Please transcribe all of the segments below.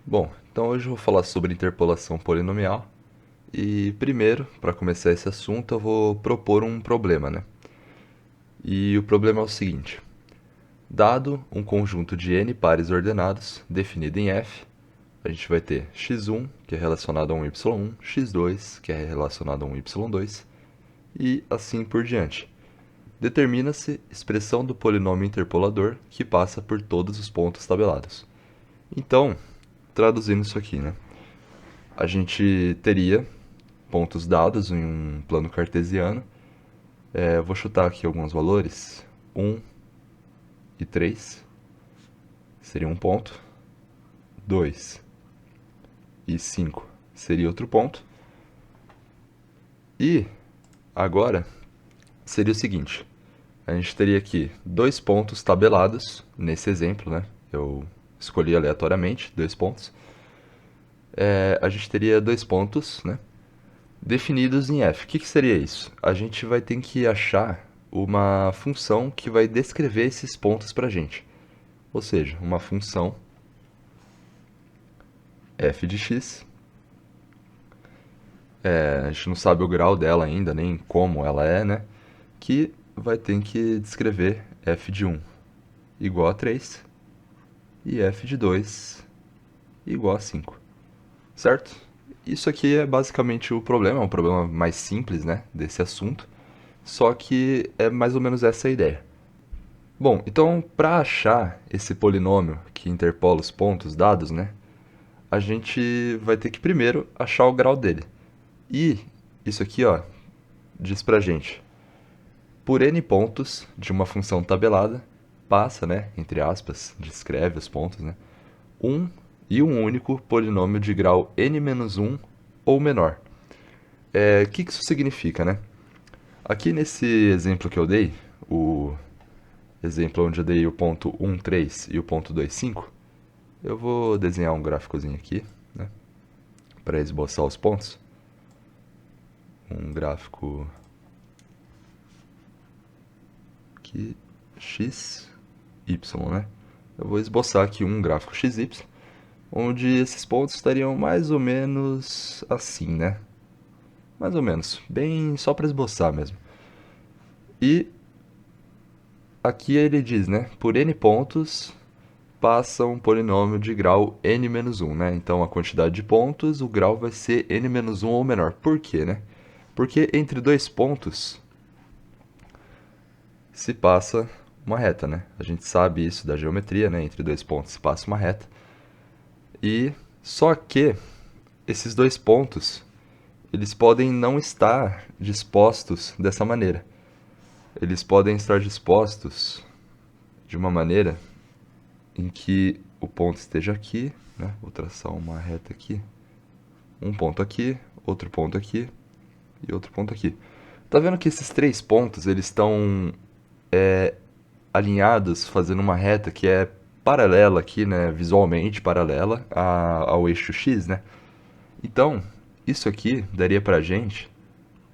Bom, então hoje eu vou falar sobre interpolação polinomial. E primeiro, para começar esse assunto, eu vou propor um problema, né? E o problema é o seguinte: dado um conjunto de n pares ordenados, definido em F, a gente vai ter x1, que é relacionado a um y1, x2, que é relacionado a um y2, e assim por diante. Determina-se expressão do polinômio interpolador que passa por todos os pontos tabelados. Então, traduzindo isso aqui, né? A gente teria pontos dados em um plano cartesiano. Eu vou chutar aqui alguns valores. 1 e 3 seria um ponto. 2 e 5 seria outro ponto. E agora seria o seguinte: a gente teria aqui dois pontos tabelados, nesse exemplo, né? Eu escolhi aleatoriamente dois pontos. A gente teria dois pontos, né? Definidos em f. O que seria isso? A gente vai ter que achar uma função que vai descrever esses pontos para a gente. Ou seja, uma função f de x. A gente não sabe o grau dela ainda, nem como ela é, né? Que vai ter que descrever f de 1 igual a 3 e f de 2 igual a 5. Certo? Isso aqui é basicamente o problema, é um problema mais simples, né, desse assunto. Só que é mais ou menos essa a ideia. Bom, então para achar esse polinômio que interpola os pontos dados, né, a gente vai ter que primeiro achar o grau dele. E isso aqui, ó, diz pra gente, por n pontos de uma função tabelada, passa, né, entre aspas, descreve os pontos, né, um e um único polinômio de grau n-1 ou menor. Que isso significa, né? Aqui nesse exemplo que eu dei, o exemplo onde eu dei o ponto 1, 3 e o ponto 2, 5, eu vou desenhar um gráficozinho aqui, né, para esboçar os pontos. Um gráfico aqui, x, y, né? Eu vou esboçar aqui um gráfico xy, onde esses pontos estariam mais ou menos assim, né? Mais ou menos, bem só para esboçar mesmo. E aqui ele diz, né? Por n pontos passa um polinômio de grau n-1, né? Então a quantidade de pontos, o grau vai ser n-1 ou menor. Por quê, né? Porque entre dois pontos se passa uma reta, né? A gente sabe isso da geometria, né? Entre dois pontos se passa uma reta. E só que esses dois pontos, eles podem não estar dispostos dessa maneira. Eles podem estar dispostos de uma maneira em que o ponto esteja aqui, né? Vou traçar uma reta aqui. Um ponto aqui, outro ponto aqui e outro ponto aqui. Tá vendo que esses três pontos, eles estão alinhados, fazendo uma reta que é paralela aqui, né, visualmente paralela ao eixo x, né? Então, isso aqui daria pra gente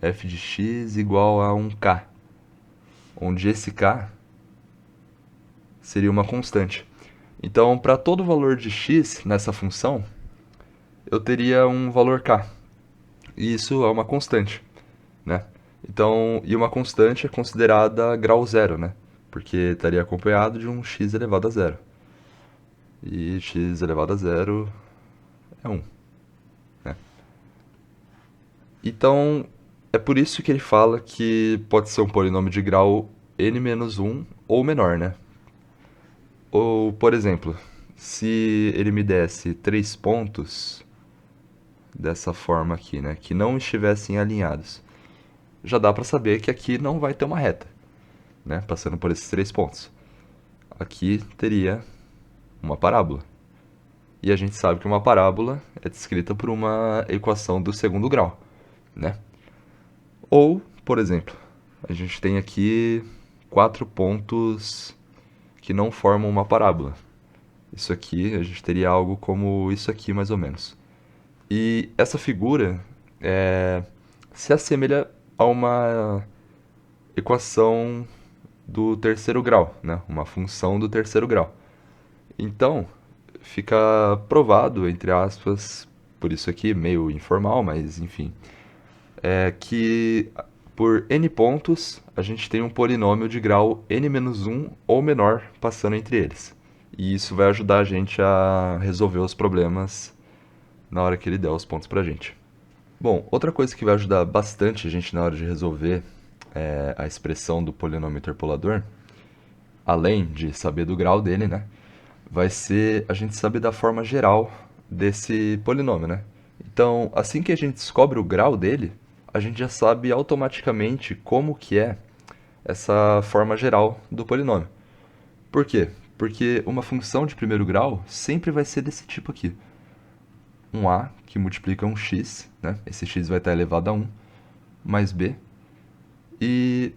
f de x igual a um k, onde esse k seria uma constante. Então, para todo valor de x nessa função, eu teria um valor k. E isso é uma constante, né? Então, e uma constante é considerada grau zero, né? Porque estaria acompanhado de um x elevado a zero. E x elevado a zero é 1, né? Então, é por isso que ele fala que pode ser um polinômio de grau n-1 ou menor, né? Ou, por exemplo, se ele me desse três pontos dessa forma aqui, né, que não estivessem alinhados, já dá para saber que aqui não vai ter uma reta, né, passando por esses três pontos. Aqui teria uma parábola. E a gente sabe que uma parábola é descrita por uma equação do segundo grau, né? Ou, por exemplo, a gente tem aqui quatro pontos que não formam uma parábola. Isso aqui, a gente teria algo como isso aqui, mais ou menos. E essa figura se assemelha a uma equação do terceiro grau, né? Uma função do terceiro grau. Então, fica provado, entre aspas, por isso aqui, meio informal, mas enfim, é que por n pontos a gente tem um polinômio de grau n-1 ou menor passando entre eles. E isso vai ajudar a gente a resolver os problemas na hora que ele der os pontos pra gente. Bom, outra coisa que vai ajudar bastante a gente na hora de resolver a expressão do polinômio interpolador, além de saber do grau dele, né, vai ser a gente saber da forma geral desse polinômio, né? Então, assim que a gente descobre o grau dele, a gente já sabe automaticamente como que é essa forma geral do polinômio. Por quê? Porque uma função de primeiro grau sempre vai ser desse tipo aqui. Um a que multiplica um x, né? Esse x vai estar elevado a 1, mais b. E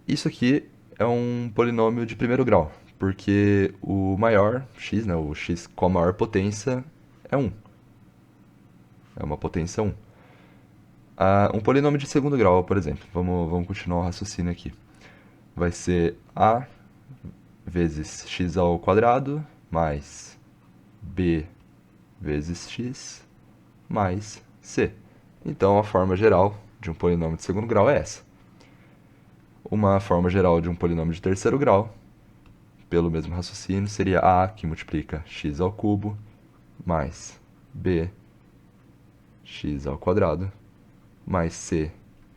isso aqui é um polinômio de primeiro grau, porque o maior x, né, o x com a maior potência é 1. É uma potência 1. Um polinômio de segundo grau, por exemplo, vamos continuar o raciocínio aqui. Vai ser a vezes x ao quadrado mais b vezes x mais c. Então, a forma geral de um polinômio de segundo grau é essa. Uma forma geral de um polinômio de terceiro grau, pelo mesmo raciocínio, seria a que multiplica x ao cubo mais b x ao quadrado mais c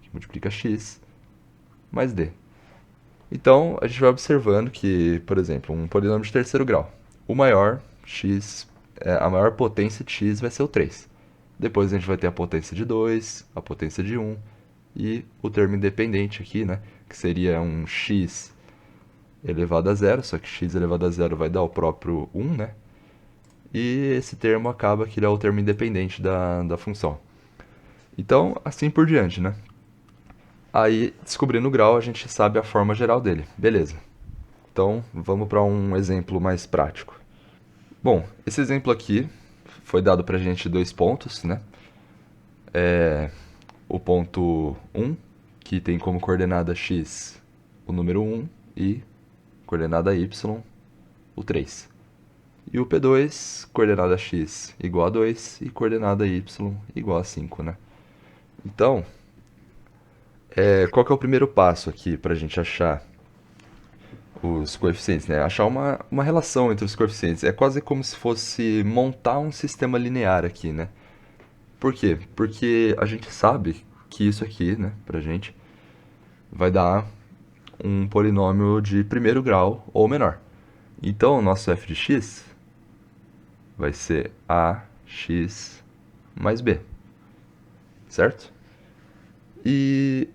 que multiplica x mais d. Então, a gente vai observando que, por exemplo, um polinômio de terceiro grau, o maior x, a maior potência de x vai ser o 3. Depois a gente vai ter a potência de 2, a potência de 1 e o termo independente aqui, né, que seria um x elevado a zero, só que x elevado a zero vai dar o próprio 1, né? E esse termo acaba que ele é o termo independente da função. Então, assim por diante, né? Aí, descobrindo o grau, a gente sabe a forma geral dele. Beleza. Então, vamos para um exemplo mais prático. Bom, esse exemplo aqui foi dado para a gente 2 pontos, né? O ponto 1, que tem como coordenada x o número 1 e coordenada y o 3. E o P2, coordenada x igual a 2 e coordenada y igual a 5, né? Então, qual que é o primeiro passo aqui para a gente achar os coeficientes, né? Achar uma relação entre os coeficientes. É quase como se fosse montar um sistema linear aqui, né? Por quê? Porque a gente sabe que isso aqui, né, pra gente, vai dar um polinômio de primeiro grau ou menor. Então, o nosso f de x vai ser ax mais b, certo? E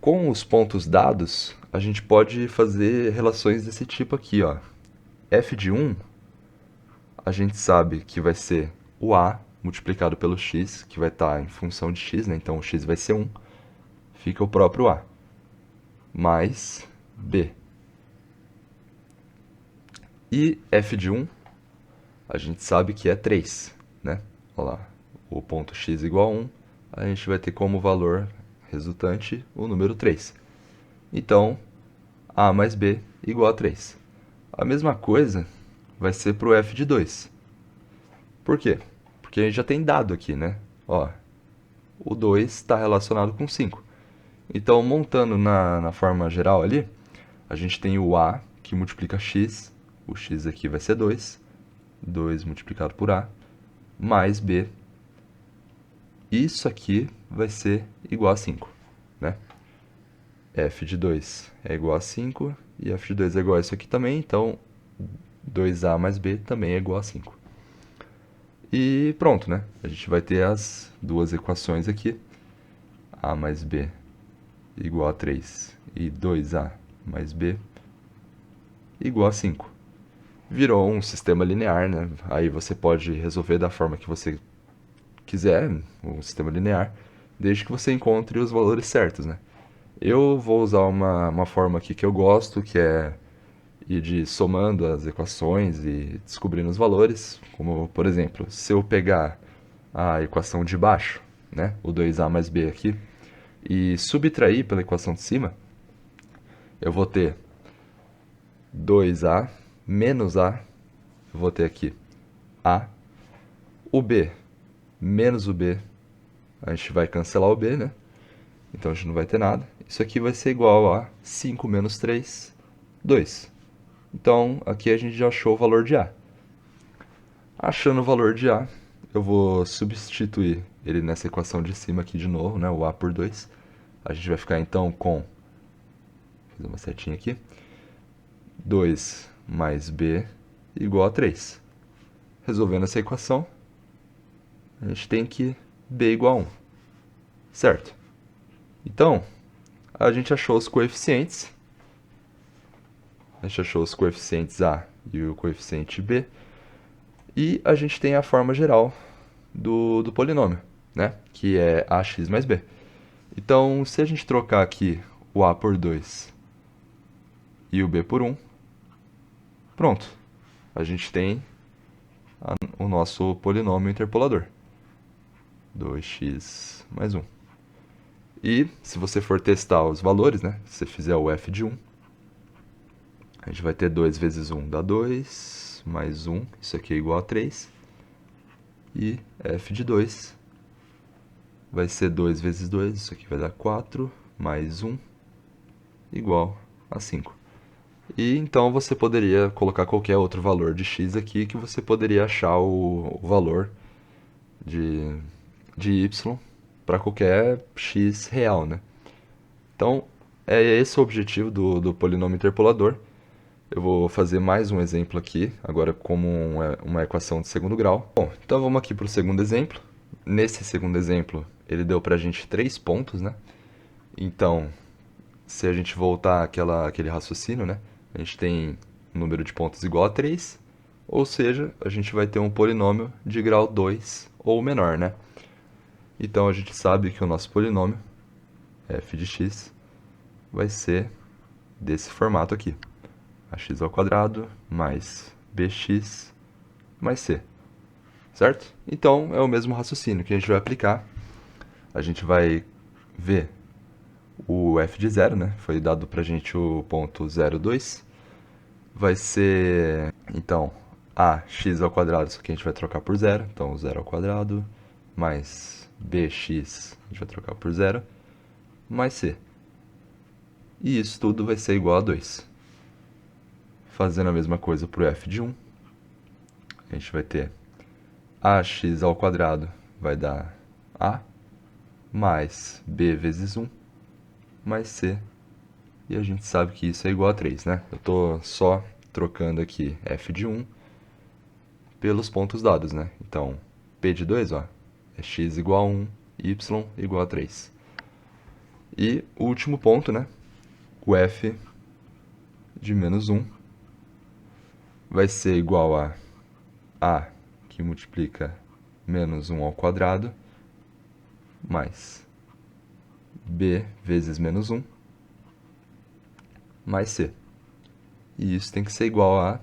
com os pontos dados, a gente pode fazer relações desse tipo aqui, ó. F de 1, a gente sabe que vai ser o a multiplicado pelo x, que vai estar em função de x, né? Então o x vai ser 1, fica o próprio a, mais b. E f de 1, a gente sabe que é 3, né? Olha lá, o ponto x igual a 1, a gente vai ter como valor resultante o número 3. Então, a mais b igual a 3. A mesma coisa vai ser para o f de 2. Por quê? Porque a gente já tem dado aqui, né? Ó, o 2 está relacionado com 5. Então, montando na forma geral ali, a gente tem o a que multiplica x, o x aqui vai ser 2, 2 multiplicado por a, mais b. Isso aqui vai ser igual a 5, né? F de 2 é igual a 5 e f de 2 é igual a isso aqui também, então 2a mais b também é igual a 5. E pronto, né? A gente vai ter as duas equações aqui, a mais b igual a 3 e 2a mais b igual a 5. Virou um sistema linear, né? Aí você pode resolver da forma que você quiser, um sistema linear, desde que você encontre os valores certos, né? Eu vou usar uma forma aqui que eu gosto, que é ir de somando as equações e descobrindo os valores, como, por exemplo, se eu pegar a equação de baixo, né, o 2a mais b aqui, e subtrair pela equação de cima, eu vou ter 2a menos a, eu vou ter aqui A. O B menos o B, a gente vai cancelar o B, né? Então a gente não vai ter nada. Isso aqui vai ser igual a 5 menos 3, 2. Então aqui a gente já achou o valor de A. Achando o valor de A, eu vou substituir ele nessa equação de cima aqui de novo, né? O A por 2. A gente vai ficar então com, vou fazer uma setinha aqui, 2 mais B igual a 3. Resolvendo essa equação, a gente tem que B igual a 1, certo? Então, a gente achou os coeficientes. A gente achou os coeficientes A e o coeficiente B. E a gente tem a forma geral do polinômio, né? Que é ax mais b. Então, se a gente trocar aqui o a por 2 e o b por 1, pronto. A gente tem o nosso polinômio interpolador. 2x mais 1. E, se você for testar os valores, né? Se você fizer o f de 1, a gente vai ter 2 vezes 1 dá 2, mais 1, isso aqui é igual a 3. E f de 2 vai ser 2 vezes 2, isso aqui vai dar 4, mais 1, igual a 5. E então você poderia colocar qualquer outro valor de x aqui que você poderia achar o valor de y para qualquer x real, né? Então, é esse o objetivo do polinômio interpolador. Eu vou fazer mais um exemplo aqui, agora como uma equação de segundo grau. Bom, então vamos aqui para o segundo exemplo. Nesse segundo exemplo, ele deu para a gente 3 pontos, né? Então, se a gente voltar àquele raciocínio, né? A gente tem um número de pontos igual a 3, ou seja, a gente vai ter um polinômio de grau 2 ou menor, né? Então, a gente sabe que o nosso polinômio, f de x, vai ser desse formato aqui. Ax ao quadrado mais bx mais c, certo? Então, é o mesmo raciocínio que a gente vai aplicar. A gente vai ver o f de 0, né? Foi dado pra gente o ponto 0, 2. Vai ser, então, ax ao quadrado, isso aqui a gente vai trocar por 0. Então, 0 ao quadrado mais bx, a gente vai trocar por 0, mais c. E isso tudo vai ser igual a 2. Fazendo a mesma coisa para o f de 1, a gente vai ter ax ao quadrado vai dar a mais b vezes 1 mais c. E a gente sabe que isso é igual a 3, né? Eu estou só trocando aqui f de 1 pelos pontos dados, né? Então, p de 2, ó, é x igual a 1, y igual a 3. E o último ponto, né? O f de menos 1 vai ser igual a que multiplica menos 1 ao quadrado, mais b vezes menos 1, mais c. E isso tem que ser igual a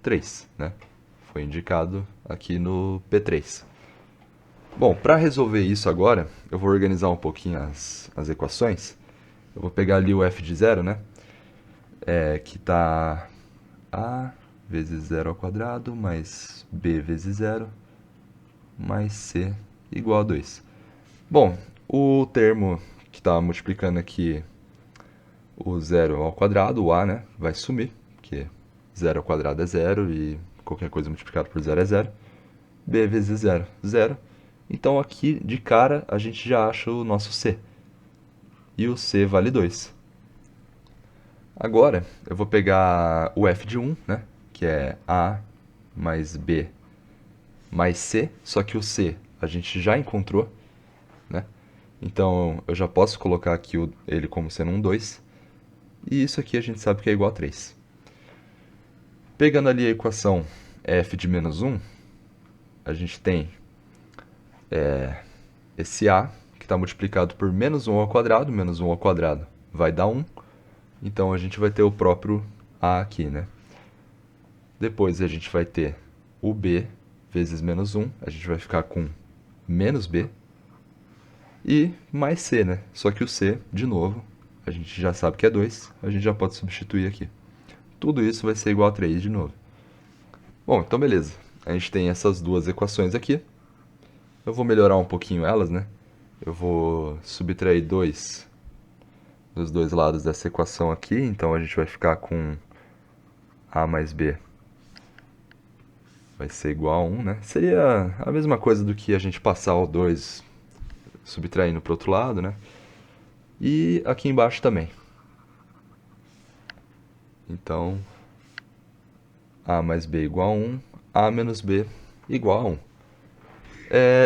3, né? Foi indicado aqui no P3. Bom, para resolver isso agora, eu vou organizar um pouquinho as equações. Eu vou pegar ali o f de 0, né? Que está a vezes 0 ao quadrado, mais b vezes 0, mais c igual a 2. Bom, o termo que está multiplicando aqui o 0 ao quadrado, o a, né, vai sumir, porque 0 ao quadrado é 0 e qualquer coisa multiplicada por 0 é 0. b vezes 0, 0. Então aqui, de cara, a gente já acha o nosso c. E o c vale 2. Agora, eu vou pegar o f de 1, né, que é a mais b mais c, só que o c a gente já encontrou, né? Então, eu já posso colocar aqui ele como sendo um 2. E isso aqui a gente sabe que é igual a 3. Pegando ali a equação f de menos 1, a gente tem esse a, que está multiplicado por menos 1 ao quadrado. Menos 1 ao quadrado vai dar 1. Então, a gente vai ter o próprio a aqui, né? Depois, a gente vai ter o b vezes menos 1. A gente vai ficar com menos b. E mais c, né? Só que o c, de novo, a gente já sabe que é 2. A gente já pode substituir aqui. Tudo isso vai ser igual a 3 de novo. Bom, então beleza. a gente tem essas duas equações aqui. Eu vou melhorar um pouquinho elas, né? Eu vou subtrair 2 dos dois lados dessa equação aqui, então a gente vai ficar com a mais b vai ser igual a 1, né? Seria a mesma coisa do que a gente passar o 2 subtraindo para o outro lado, né? E aqui embaixo também. Então, a mais b igual a 1, a menos b igual a 1.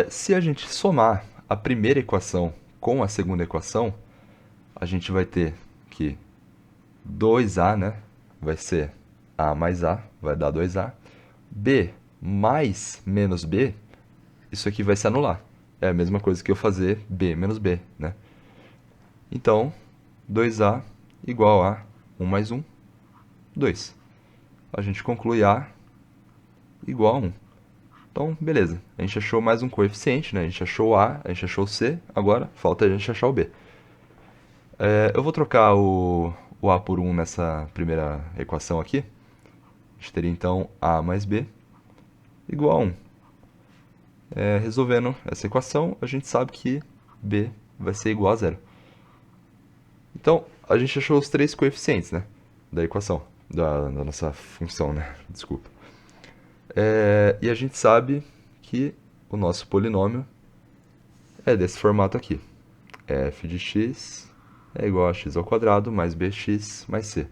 Se a gente somar a primeira equação com a segunda equação, a gente vai ter que 2a, né, vai ser a mais a, vai dar 2a. B mais menos b, isso aqui vai se anular. É a mesma coisa que eu fazer b menos b, né? Então, 2a igual a 1 mais 1, 2. A gente conclui a igual a 1. Então, beleza. A gente achou mais um coeficiente, né? A gente achou a, a gente achou c, agora falta a gente achar o b. Eu vou trocar o a por 1 nessa primeira equação aqui. A gente teria então a mais b igual a 1. Resolvendo essa equação, a gente sabe que b vai ser igual a 0. Então, a gente achou os três coeficientes, né, da equação, da nossa função, né, desculpa. E a gente sabe que o nosso polinômio é desse formato aqui. F de x é igual a x ao quadrado mais bx mais c.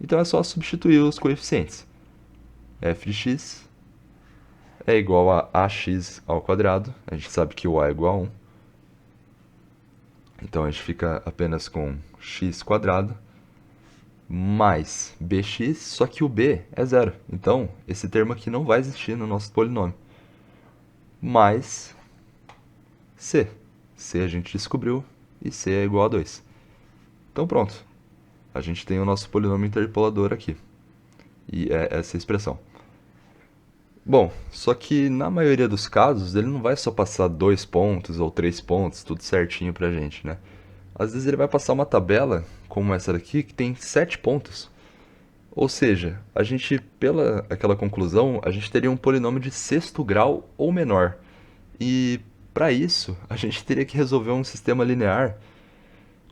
Então é só substituir os coeficientes. F de x é igual a ax ao quadrado. A gente sabe que o a é igual a 1. Então a gente fica apenas com x quadrado mais bx, só que o b é zero. Então esse termo aqui não vai existir no nosso polinômio. Mais c. C a gente descobriu e c é igual a 2. Então pronto. A gente tem o nosso polinômio interpolador aqui. E é essa expressão. Bom, só que na maioria dos casos ele não vai só passar 2 pontos ou 3 pontos, tudo certinho pra gente, né? Às vezes ele vai passar uma tabela, como essa daqui, que tem 7 pontos. Ou seja, a gente, pela aquela conclusão, a gente teria um polinômio de sexto grau ou menor. E para isso, a gente teria que resolver um sistema linear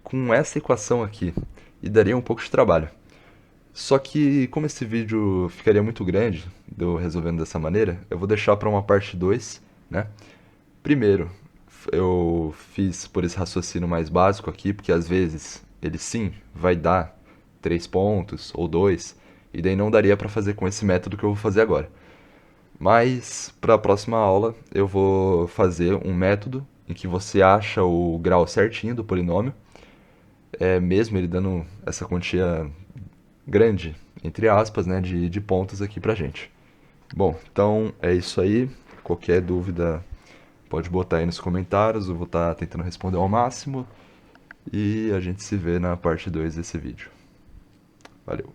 com essa equação aqui. E daria um pouco de trabalho. Só que, como esse vídeo ficaria muito grande, eu resolvendo dessa maneira, eu vou deixar para uma parte 2, né? Primeiro, eu fiz por esse raciocínio mais básico aqui, porque às vezes ele sim vai dar 3 pontos ou 2, e daí não daria para fazer com esse método que eu vou fazer agora. Mas, para a próxima aula, eu vou fazer um método em que você acha o grau certinho do polinômio, mesmo ele dando essa quantia grande, entre aspas, né, de pontos aqui pra gente. Bom, então é isso aí. Qualquer dúvida pode botar aí nos comentários, eu vou estar tentando responder ao máximo. E a gente se vê na parte 2 desse vídeo. Valeu!